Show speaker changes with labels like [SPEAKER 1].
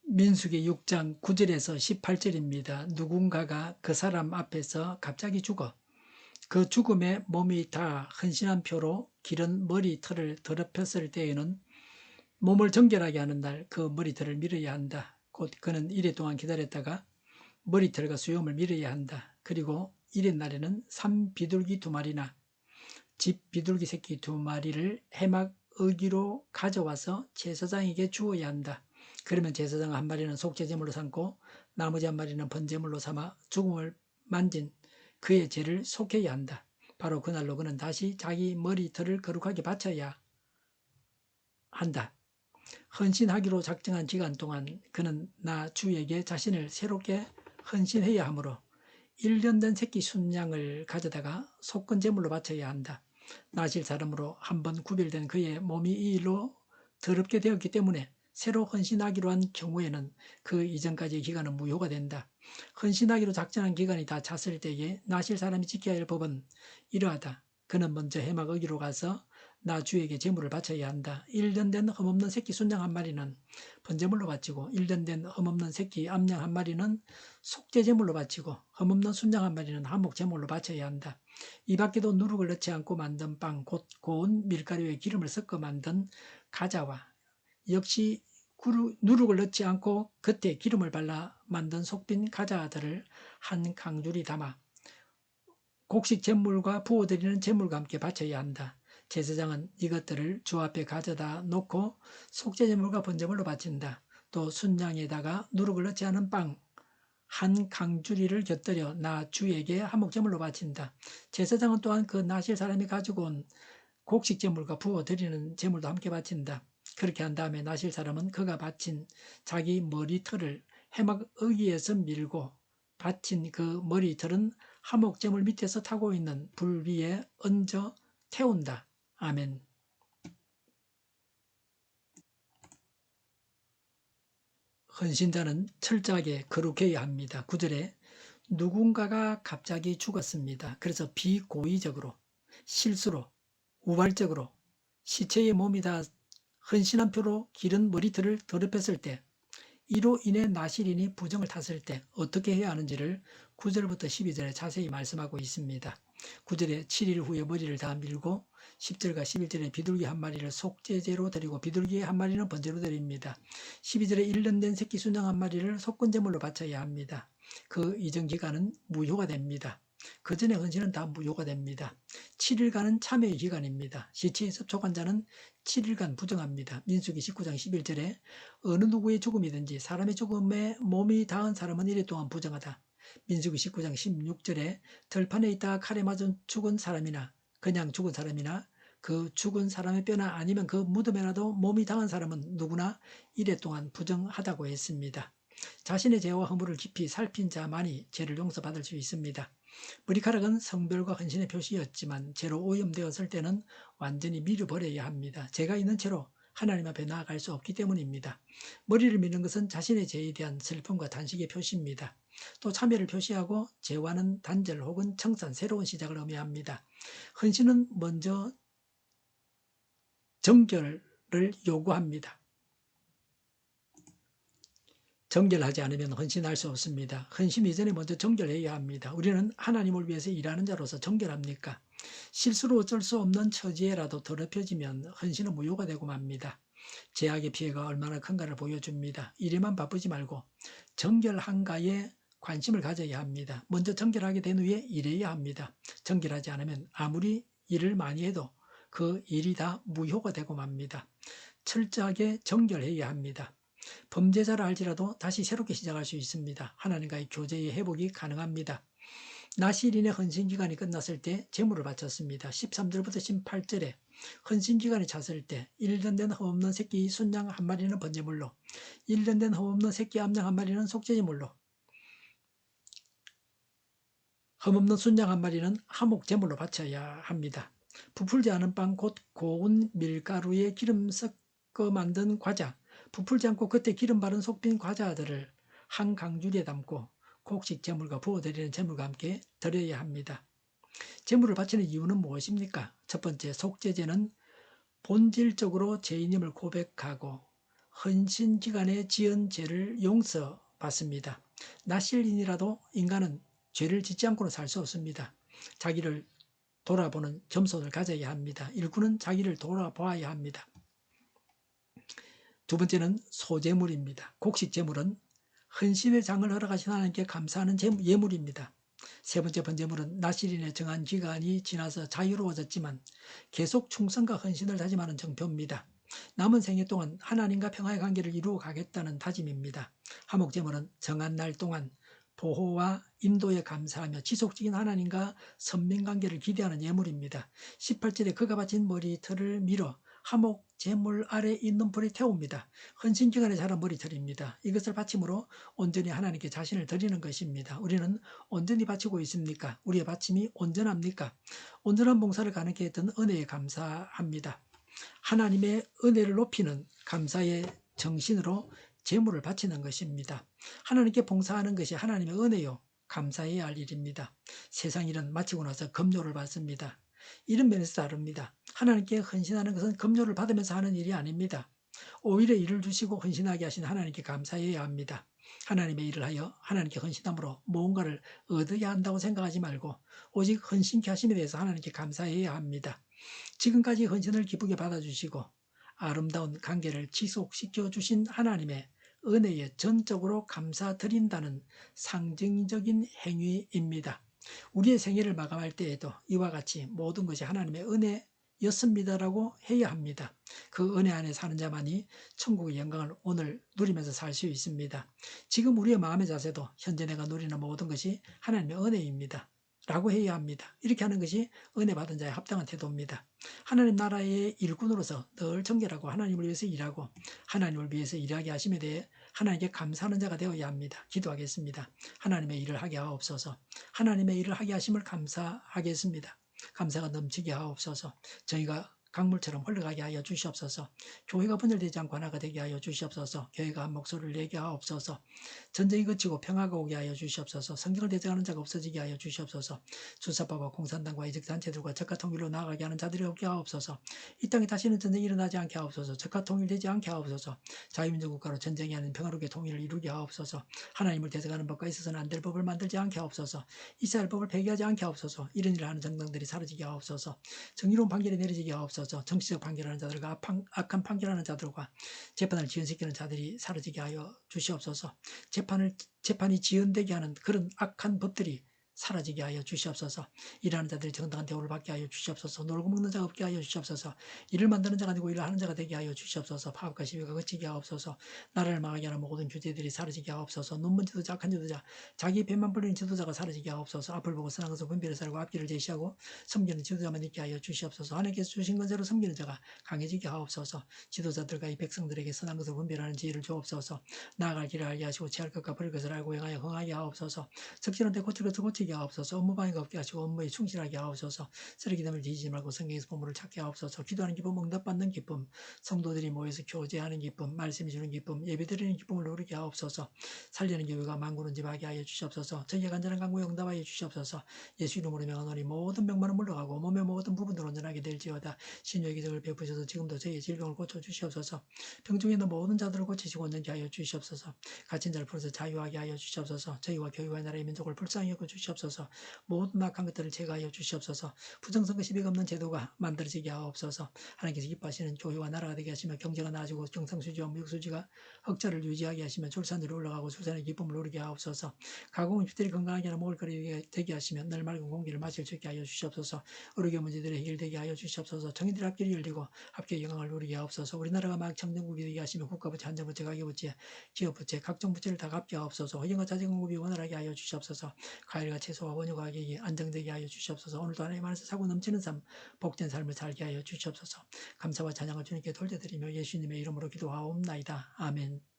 [SPEAKER 1] 민수기 6장 9절에서 18절입니다. 누군가가 그 사람 앞에서 갑자기 죽어 그 죽음에 몸이 다 헌신한 표로 기른 머리털을 더럽혔을 때에는 몸을 정결하게 하는 날 그 머리털을 밀어야 한다. 곧 그는 이래 동안 기다렸다가 머리털과 수염을 밀어야 한다. 그리고 이래 날에는 산비둘기 2마리나 집 비둘기 새끼 2마리를 해막 어기로 가져와서 제사장에게 주어야 한다. 그러면 제사장 한 마리는 속죄제물로 삼고 나머지 한 마리는 번제물로 삼아 죽음을 만진 그의 죄를 속해야 한다. 바로 그날로 그는 다시 자기 머리털을 거룩하게 바쳐야 한다. 헌신하기로 작정한 기간 동안 그는 나 주에게 자신을 새롭게 헌신해야 하므로 1년 된 새끼 순양을 가져다가 속건 제물로 바쳐야 한다. 나실 사람으로 한번 구별된 그의 몸이 이 일로 더럽게 되었기 때문에 새로 헌신하기로 한 경우에는 그 이전까지의 기간은 무효가 된다. 헌신하기로 작정한 기간이 다 찼을 때에 나실 사람이 지켜야 할 법은 이러하다. 그는 먼저 해막 어기로 가서 나 주에게 제물을 바쳐야 한다. 1년 된 흠없는 새끼 순양 한 마리는 번제물로 바치고 1년 된 흠없는 새끼 암양 한 마리는 속죄제물로 바치고 흠없는 순양 한 마리는 한목제물로 바쳐야 한다. 이 밖에도 누룩을 넣지 않고 만든 빵, 곧 고운 밀가루에 기름을 섞어 만든 가자와 역시 누룩을 넣지 않고 겉에 기름을 발라 만든 속빈 가자들을 한 강줄이 담아 곡식 제물과 부어드리는 제물과 함께 바쳐야 한다. 제사장은 이것들을 주 앞에 가져다 놓고 속죄제물과 번제물로 바친다. 또 순양에다가 누룩을 넣지 않은 빵 한 강주리를 곁들여 나 주에게 한목제물로 바친다. 제사장은 또한 그 나실 사람이 가지고 온 곡식 제물과 부어드리는 제물도 함께 바친다. 그렇게 한 다음에 나실 사람은 그가 바친 자기 머리털을 해막 어기에서 밀고 바친 그 머리털은 화목제물 밑에서 타고 있는 불 위에 얹어 태운다. 아멘. 헌신자는 철저하게 거룩해야 합니다. 9절에 누군가가 갑자기 죽었습니다. 그래서 비고의적으로, 실수로, 우발적으로 시체의 몸이 다 헌신한 표로 기른 머리털을 더럽혔을 때, 이로 인해 나실인이 부정을 탔을 때 어떻게 해야 하는지를 9절부터 12절에 자세히 말씀하고 있습니다. 9절에 7일 후에 머리를 다 밀고 10절과 11절에 비둘기 한 마리를 속죄제로 드리고 비둘기 한 마리는 번제로 드립니다. 12절에 1년 된 새끼 순양 한 마리를 속건제물로 바쳐야 합니다. 그 이전 기간은 무효가 됩니다. 그 전에 헌신은 다 무효가 됩니다. 7일간은 참회의 기간입니다. 시체에 접촉한 자는 7일간 부정합니다. 민수기 19장 11절에 어느 누구의 죽음이든지 사람의 죽음에 몸이 닿은 사람은 이래 동안 부정하다. 민수기 19장 16절에 들판에 있다가 칼에 맞은 죽은 사람이나 그냥 죽은 사람이나 그 죽은 사람의 뼈나 아니면 그 무덤에라도 몸이 닿은 사람은 누구나 이래 동안 부정하다고 했습니다. 자신의 죄와 허물을 깊이 살핀 자만이 죄를 용서받을 수 있습니다. 머리카락은 성별과 헌신의 표시였지만 죄로 오염되었을 때는 완전히 밀어버려야 합니다. 죄가 있는 채로 하나님 앞에 나아갈 수 없기 때문입니다. 머리를 미는 것은 자신의 죄에 대한 슬픔과 단식의 표시입니다. 또 참회를 표시하고 죄와는 단절 혹은 청산, 새로운 시작을 의미합니다. 헌신은 먼저 정결을 요구합니다. 정결하지 않으면 헌신할 수 없습니다. 헌신 이전에 먼저 정결해야 합니다. 우리는 하나님을 위해서 일하는 자로서 정결합니까? 실수로 어쩔 수 없는 처지에라도 더럽혀지면 헌신은 무효가 되고 맙니다. 제약의 피해가 얼마나 큰가를 보여줍니다. 일에만 바쁘지 말고 정결한가에 관심을 가져야 합니다. 먼저 정결하게 된 후에 일해야 합니다. 정결하지 않으면 아무리 일을 많이 해도 그 일이 다 무효가 되고 맙니다. 철저하게 정결해야 합니다. 범죄자라 할지라도 다시 새롭게 시작할 수 있습니다. 하나님과의 교제의 회복이 가능합니다. 나실인의 헌신기간이 끝났을 때 제물을 바쳤습니다. 13절부터 18절에 헌신기간이 찼을 때 1년 된 흠없는 새끼 순양 한 마리는 번제물로 1년 된 흠없는 새끼 암양 한 마리는 속죄제물로 흠없는 순양 한 마리는 화목제물로 바쳐야 합니다. 부풀지 않은 빵 곧 고운 밀가루에 기름 섞어 만든 과자 부풀지 않고 겉에 기름 바른 속빈 과자들을 한 강주리에 담고 곡식 제물과 부어드리는 제물과 함께 드려야 합니다. 제물을 바치는 이유는 무엇입니까? 첫 번째, 속죄제는 본질적으로 죄인임을 고백하고 헌신기간에 지은 죄를 용서받습니다. 나실인이라도 인간은 죄를 짓지 않고는 살 수 없습니다. 자기를 돌아보는 겸손을 가져야 합니다. 일꾼은 자기를 돌아보아야 합니다. 두 번째는 소재물입니다. 곡식재물은 헌신의 장을 허락하신 하나님께 감사하는 예물입니다. 세 번째 번제물은 나실인의 정한 기간이 지나서 자유로워졌지만 계속 충성과 헌신을 다짐하는 정표입니다. 남은 생애 동안 하나님과 평화의 관계를 이루어 가겠다는 다짐입니다. 화목제물은 정한 날 동안 보호와 인도에 감사하며 지속적인 하나님과 선민관계를 기대하는 예물입니다. 18절에 그가 바친 머리털을 밀어 화목 제물 아래 있는 불에 태웁니다. 헌신기간에 자란 머리털입니다. 이것을 바침으로 온전히 하나님께 자신을 드리는 것입니다. 우리는 온전히 바치고 있습니까? 우리의 바침이 온전합니까? 온전한 봉사를 가능케 했던 은혜에 감사합니다. 하나님의 은혜를 높이는 감사의 정신으로 제물을 바치는 것입니다. 하나님께 봉사하는 것이 하나님의 은혜요 감사해야 할 일입니다. 세상 일은 마치고 나서 급료를 받습니다. 이런 면에서 다릅니다. 하나님께 헌신하는 것은 급료를 받으면서 하는 일이 아닙니다. 오히려 일을 주시고 헌신하게 하신 하나님께 감사해야 합니다. 하나님의 일을 하여 하나님께 헌신함으로 무언가를 얻어야 한다고 생각하지 말고 오직 헌신케 하심에 대해서 하나님께 감사해야 합니다. 지금까지 헌신을 기쁘게 받아주시고 아름다운 관계를 지속시켜 주신 하나님의 은혜에 전적으로 감사드린다는 상징적인 행위입니다. 우리의 생애를 마감할 때에도 이와 같이 모든 것이 하나님의 은혜였습니다라고 해야 합니다. 그 은혜 안에 사는 자만이 천국의 영광을 오늘 누리면서 살 수 있습니다. 지금 우리의 마음의 자세도 현재 내가 누리는 모든 것이 하나님의 은혜입니다. 라고 해야 합니다. 이렇게 하는 것이 은혜 받은 자의 합당한 태도입니다. 하나님 나라의 일꾼으로서 늘 정결하고 하나님을 위해서 일하고 하나님을 위해서 일하게 하심에 대해 하나님께 감사하는 자가 되어야 합니다. 기도하겠습니다. 하나님의 일을 하게 하옵소서. 하나님의 일을 하게 하심을 감사하겠습니다. 감사가 넘치게 하옵소서. 저희가 강물처럼 흘러가게 하여 주시옵소서. 교회가 분열되지 않고 하나가 되게 하여 주시옵소서. 교회가 한 목소리를 내게 하옵소서. 전쟁이 그치고 평화가 오게 하여 주시옵소서. 성경을 대적하는 자가 없어지게 하여 주시옵소서. 주사파와 공산당과 이적단체들과 적과 통일로 나아가게 하는 자들이 없게 하옵소서. 이 땅에 다시는 전쟁이 일어나지 않게 하옵소서. 적과 통일되지 않게 하옵소서. 자유민주 국가로 전쟁이 아닌 평화롭게 통일을 이루게 하옵소서. 하나님을 대적하는 법과 있어서는 안 될 법을 만들지 않게 하옵소서. 이스라엘 법을 폐기하지 않게 하옵소서. 이런 일을 하는 정당들이 사라지게 하옵소서. 정의로운 판결이 내려지게 하옵소서. 정치적 판결하는 자들과 악한 판결하는 자들과 재판을 지연시키는 자들이 사라지게 하여 주시옵소서. 재판이 지연되게 하는 그런 악한 법들이 사라지게 하여 주시옵소서. 일하는 자들이 정당한 대우를 받게 하여 주시옵소서. 놀고 먹는 자가 없게 하여 주시옵소서. 일을 만드는 자가 아니고 일을 하는 자가 되게 하여 주시옵소서. 파업과 시비가 그치게 하옵소서. 나라를 망하게 하는 모든 규제들이 사라지게 하옵소서. 눈먼 지도자, 악한 지도자, 자기 배만 불리는 지도자가 사라지게 하옵소서. 앞을 보고 선한 것을 분별해 살고 앞길을 제시하고 섬기는 지도자만 있게 하여 주시옵소서. 하나님께서 주신 건세로 섬기는 자가 강해지게 하옵소서. 지도자들과 이 백성들에게 선한 것을 분별하는 지혜를 주옵소서. 나아갈 길을 알게 하시고 취할 것과 버릴 것을 알고 행하여 흥하게 하옵소서. 적절한데 고칠 것을 고치게 하옵소서. 업무 방해가 없게 하시고 업무에 충실하게 하옵소서. 쓰레기됨을 뒤지지 말고 성경에서 보물을 찾게 하옵소서. 기도하는 기쁨, 응답받는 기쁨, 성도들이 모여서 교제하는 기쁨, 말씀이 주는 기쁨, 예배드리는 기쁨을 누리게 하옵소서. 살리는 교회가 만구는 집 하게 하여 주시옵소서. 저희의 간절한 간구에 응답하여 주시옵소서. 예수 이름으로 명하노니 모든 병만은 물러가고 몸의 모든 부분들 온전하게 될지어다. 신유의 기적을 베푸셔서 지금도 저희의 질병을 고쳐주시옵소서. 병중에 있는 모든 자들을 고치시고 온전케 하여 주시옵소서. 갇힌 자를 풀어서 자유하게 하여 주시옵소서. 저희와 교회와 나라의 민족을 불쌍히 여겨 주시옵소서. 모든 악한 것들을 제거하여 주시옵소서. 부정선거 시비가 없는 제도가 만들어지게 하옵소서. 하나님께서 기뻐하시는 교회와 나라가 되게 하시며 경제가 나아지고 경상수지와 무역수지가 흑자를 유지하게 하시며 출산율이 올라가고 출산의 기쁨을 누리게 하옵소서. 가공업체들이 건강하게 하는 먹을거리 되게 하시며 늘 맑은 공기를 마실 수 있게 하여 주시옵소서. 의료계 문제들이 해결되게 하여 주시옵소서. 정의들의 앞길이 열리고 합계의 영광을 누리게 하옵소서. 우리나라가 막 청정국이 되게 하시며 국가부채, 안전부채, 가계부채, 기업부채, 각종 부채를 다 갚게 하옵소서. 허용과 자재 공급이 원활하게 하여 주시옵소서. 과일과 채소와 원유 가격이 안정되게 하여 주시옵소서. 오늘도 하나님 안에서 사고 넘치는 삶, 복된 삶을 살게 하여 주시옵소서. 감사와 찬양을 주님께 돌려드리며 예수님의 이름으로 기도하옵나이다. 아멘.